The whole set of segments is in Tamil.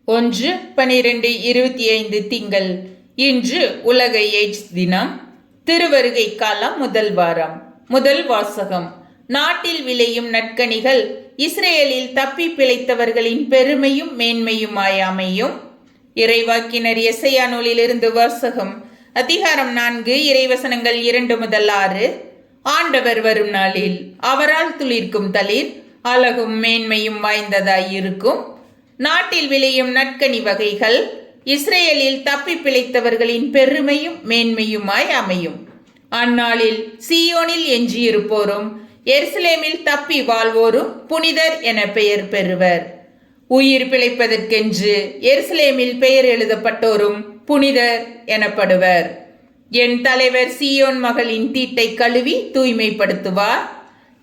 1/12/25 திங்கள். இன்று உலக எய்ட்ஸ் தினம். திருவருகை காலம் முதல் வாரம். முதல் வாசகம். நாட்டில் விளையும் நற்கனிகள் இஸ்ரேலில் தப்பி பிழைத்தவர்களின் பெருமையும் மேன்மையுமாய் அமையும். இறைவாக்கினர் எசையா நூலிலிருந்து வாசகம். அதிகாரம் 4, இறைவசனங்கள் 2 முதல் 6. ஆண்டவர் வரும் நாளில் அவரால் துளிர்க்கும் தளிர் அழகும் மேன்மையும் வாய்ந்ததாயிருக்கும். நாட்டில் விளையும் நற்கனி வகைகள் இஸ்ரேலில் தப்பி பிழைத்தவர்களின் பெருமையும் மேன்மையுமாய் அமையும். அந்நாளில் சீயோனில் எஞ்சியிருப்போரும் எருசலேமில் தப்பி வாழ்வோரும் புனிதர் என பெயர் பெறுவர். உயிர் பிழைப்பதற்கென்று எருசலேமில் பெயர் எழுதப்பட்டோரும் புனிதர் எனப்படுவர். என் தலைவர் சீயோன் மகளின் தீட்டை கழுவி தூய்மைப்படுத்துவார்.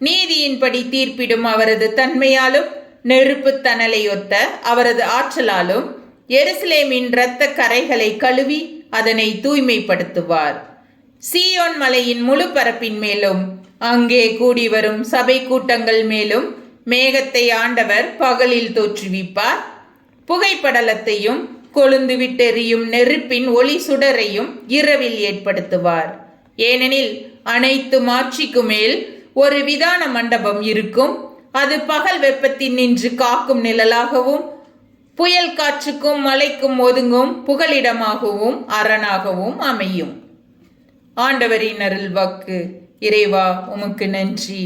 நீதியின்படி தீர்ப்பிடும் அவரது தன்மையாலும் நெருப்பு தணலையொத்த அவரது ஆற்றலாலும் எருசலேமின் இரத்த கரைகளை கழுவி அதனை தூய்மைப்படுத்துவார். சீயோன் மலையின் முழு பரப்பின் மேலும் அங்கே கூடி வரும் சபை கூட்டங்கள் மேலும் மேகத்தை ஆண்டவர் பகலில் தோற்றுவிப்பார். புகைப்படலத்தையும் கொழுந்து விட்டெறியும் நெருப்பின் ஒளி சுடரையும் இரவில் ஏற்படுத்துவார். ஏனெனில் அனைத்து மாட்சிக்கு மேல் ஒரு விதான மண்டபம் இருக்கும். அது பகல் வெப்பத்தின் நின்று காக்கும் நிழலாகவும் புயல் காற்றுக்கும் மலைக்கும் ஒதுங்கும் புகலிடமாகவும் அரணாகவும் அமையும். ஆண்டவரின் அருள்வாக்கு. இறைவா, உமக்கு நன்றி.